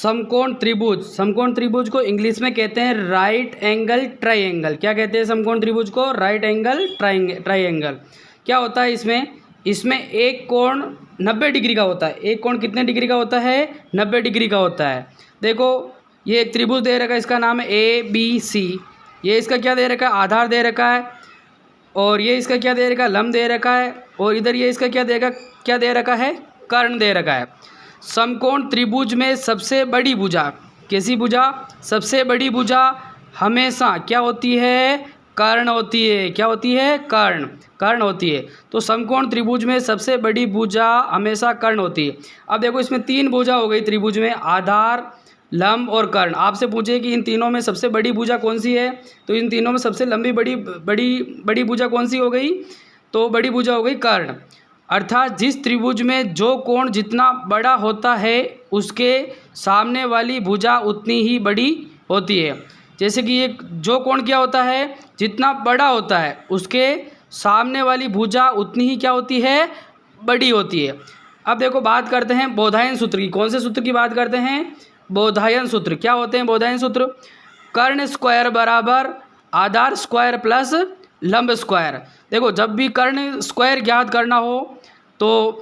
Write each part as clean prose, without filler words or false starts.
समकोण त्रिभुज, समकोण त्रिभुज को इंग्लिश में कहते हैं राइट एंगल ट्राइंगल। क्या कहते हैं समकोण त्रिभुज को? Right angle triangle. क्या होता है इसमें? इसमें एक कोण 90 डिग्री का होता है। एक कोण कितने डिग्री का होता है? 90 डिग्री का होता है। देखो ये एक त्रिभुज दे रखा है, इसका नाम है ABC। ये इसका क्या दे रखा है? आधार दे रखा है। और ये इसका क्या दे रखा है? लंब दे रखा है। और इधर ये इसका क्या दे रखा है? कर्ण दे रखा है। समकोण त्रिभुज में सबसे बड़ी भुजा, कैसी भुजा? सबसे बड़ी भुजा हमेशा क्या होती है? कर्ण होती है। क्या होती है? कर्ण होती है। तो समकोण त्रिभुज में सबसे बड़ी भुजा हमेशा कर्ण होती है। अब देखो इसमें 3 भुजा हो गई त्रिभुज में, आधार, लंब और कर्ण। आपसे पूछे कि इन तीनों में सबसे बड़ी भुजा कौन सी है, तो इन तीनों में सबसे लंबी बड़ी भुजा कौन सी हो गई? तो बड़ी भुजा हो गई कर्ण। अर्थात जिस त्रिभुज में जो कोण जितना बड़ा होता है उसके सामने वाली भुजा उतनी ही बड़ी होती है। जैसे कि ये जो कोण क्या होता है? जितना बड़ा होता है उसके सामने वाली भुजा उतनी ही क्या होती है? बड़ी होती है। अब देखो बात करते हैं बोधायन सूत्र की। कौन से सूत्र की बात करते हैं? बोधायन सूत्र। क्या होते हैं बोधायन सूत्र? कर्ण स्क्वायर बराबर आधार स्क्वायर प्लस लंब स्क्वायर। देखो जब भी कर्ण स्क्वायर ज्ञात करना हो तो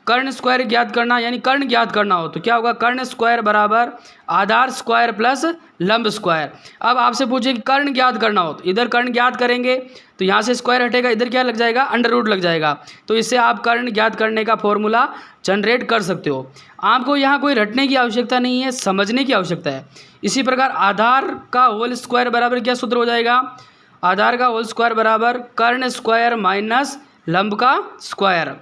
कर्ण स्क्वायर ज्ञात करना यानी कर्ण ज्ञात करना हो तो क्या होगा? कर्ण स्क्वायर बराबर आधार स्क्वायर प्लस लंब स्क्वायर। अब आपसे पूछे कि कर्ण ज्ञात करना हो तो इधर कर्ण ज्ञात करेंगे तो यहाँ से स्क्वायर हटेगा, इधर क्या लग जाएगा? अंडर रूट लग जाएगा। तो इससे आप कर्ण ज्ञात करने का फॉर्मूला जनरेट कर सकते हो। आपको यहाँ कोई रटने की आवश्यकता नहीं है, समझने की आवश्यकता है। इसी प्रकार आधार का होल स्क्वायर बराबर क्या सूत्र हो जाएगा? आधार का होल स्क्वायर बराबर कर्ण स्क्वायर माइनस लंब का स्क्वायर।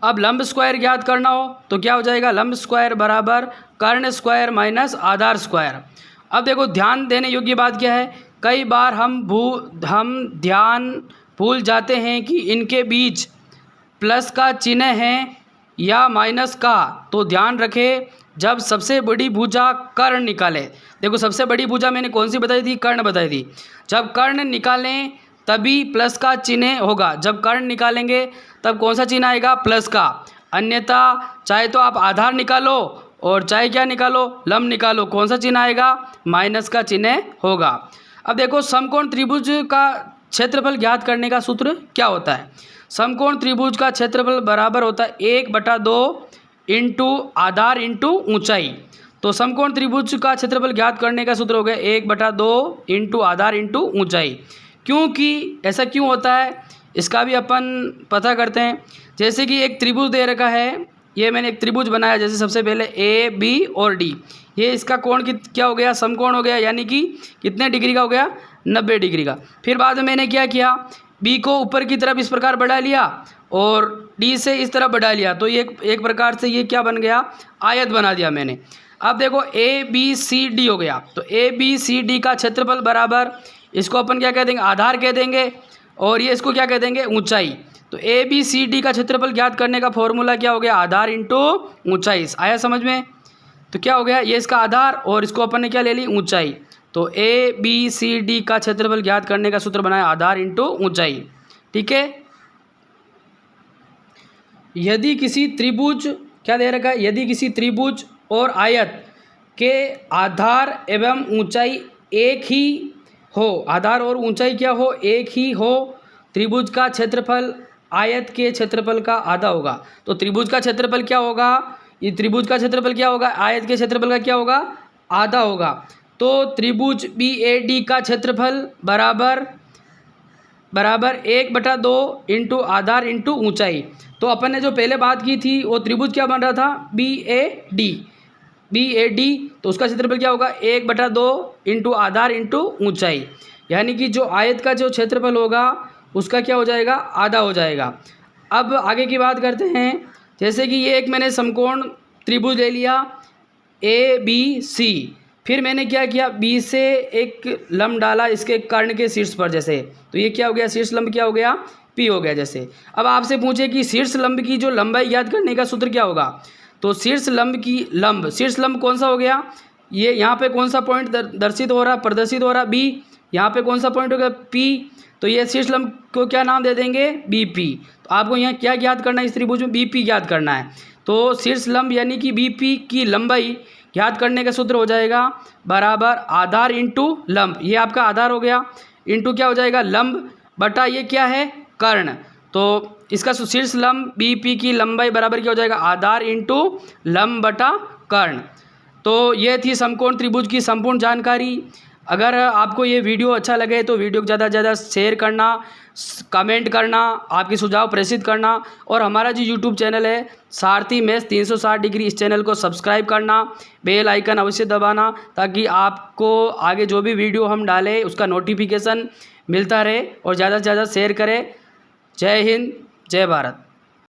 अब लंब स्क्वायर ज्ञात करना हो तो क्या हो जाएगा? लंब स्क्वायर बराबर कर्ण स्क्वायर माइनस आधार स्क्वायर। अब देखो ध्यान देने योग्य बात क्या है? कई बार हम ध्यान भूल जाते हैं कि इनके बीच प्लस का चिन्ह है या माइनस का। तो ध्यान रखें जब सबसे बड़ी भुजा कर्ण निकाले, देखो सबसे बड़ी भुजा मैंने कौन सी बताई थी? कर्ण बताई थी। जब कर्ण निकालें तभी प्लस का चिन्ह होगा। जब कर्ण निकालेंगे तब कौन सा चिन्ह आएगा? प्लस का। अन्यथा चाहे तो आप आधार निकालो और चाहे क्या निकालो? लंब निकालो, कौन सा चिन्ह आएगा? माइनस का चिन्ह होगा। अब देखो समकोण त्रिभुज का क्षेत्रफल ज्ञात करने का सूत्र क्या होता है? समकोण त्रिभुज का क्षेत्रफल बराबर होता है 1/2 इंटू आधार इंटू ऊंचाई। तो समकोण त्रिभुज का क्षेत्रफल ज्ञात करने का सूत्र हो गया 1/2 इंटू आधार इंटू ऊंचाई। क्योंकि ऐसा क्यों होता है इसका भी अपन पता करते हैं। जैसे कि एक त्रिभुज दे रखा है, ये मैंने एक त्रिभुज बनाया, जैसे सबसे पहले AB और D। ये इसका कोण क्या हो गया? समकोण हो गया, यानी कि कितने डिग्री का हो गया? 90 डिग्री का। फिर बाद में मैंने क्या किया? B को ऊपर की तरफ इस प्रकार बढ़ा लिया और D से इस तरफ बढ़ा लिया, तो ये एक प्रकार से ये क्या बन गया? आयत बना दिया मैंने। अब देखो ABCD हो गया, तो ABCD का क्षेत्रफल बराबर, इसको अपन क्या कह देंगे? आधार कह देंगे, और ये इसको क्या कह देंगे? ऊंचाई। तो ABCD का क्षेत्रफल ज्ञात करने का फॉर्मूला क्या हो गया? आधार इंटू ऊंचाई। आया समझ में? तो क्या हो गया? ये इसका आधार और इसको अपन ने क्या ले ली? ऊंचाई। तो ABCD का क्षेत्रफल ज्ञात करने का सूत्र बनाया आधार इंटू ऊंचाई। ठीक है। यदि किसी त्रिभुज, क्या दे रखा है? यदि किसी त्रिभुज और आयत के आधार एवं ऊंचाई एक ही हो, आधार और ऊंचाई क्या हो? एक ही हो, त्रिभुज का क्षेत्रफल आयत के क्षेत्रफल का आधा होगा। तो त्रिभुज का क्षेत्रफल क्या होगा? ये त्रिभुज का क्षेत्रफल क्या होगा? आयत के क्षेत्रफल का क्या होगा? आधा होगा। तो त्रिभुज BAD का क्षेत्रफल बराबर 1/2 इंटू आधार इंटू ऊंचाई। तो अपन ने जो पहले बात की थी वो त्रिभुज क्या बन रहा था? BAD। तो उसका क्षेत्रफल क्या होगा? 1/2 इंटू आधार इंटू ऊंचाई, यानी कि जो आयत का जो क्षेत्रफल होगा उसका क्या हो जाएगा? आधा हो जाएगा। अब आगे की बात करते हैं। जैसे कि ये एक मैंने समकोण त्रिभुज ले लिया ABC, फिर मैंने क्या किया? B से एक लंब डाला इसके कर्ण के शीर्ष पर, जैसे तो ये क्या हो गया? शीर्ष लंब क्या हो गया? P हो गया। जैसे अब आपसे पूछे कि शीर्ष लंब की जो लंबाई ज्ञात करने का सूत्र क्या होगा? तो शीर्ष लंब कौन सा हो गया? ये यहाँ पे कौन सा पॉइंट प्रदर्शित हो रहा? B। यहाँ पे कौन सा पॉइंट हो गया? P। तो ये शीर्ष लंब को क्या नाम दे देंगे? BP। तो आपको यहाँ क्या ज्ञात करना है? इस त्रिभुज में BP ज्ञात करना है। तो शीर्ष लंब यानी कि BP की लंबाई याद करने का सूत्र हो जाएगा बराबर आधार इंटू लंब, ये आपका आधार हो गया, इंटू क्या हो जाएगा लंब बटा ये क्या है कर्ण। तो इसका शीर्ष लंब बीपी की लंबाई बराबर क्या हो जाएगा आधार इंटू लंब बटा कर्ण। तो ये थी समकोण त्रिभुज की संपूर्ण जानकारी। अगर आपको ये वीडियो अच्छा लगे तो वीडियो को ज़्यादा से ज़्यादा शेयर करना, कमेंट करना, आपके सुझाव प्रेषित करना, और हमारा जो यूट्यूब चैनल है सारथी मैथ्स 360 डिग्री, इस चैनल को सब्सक्राइब करना, बेल आइकन अवश्य दबाना, ताकि आपको आगे जो भी वीडियो हम डालें उसका नोटिफिकेशन मिलता रहे, और ज़्यादा से ज़्यादा शेयर करें। जय हिंद, जय भारत।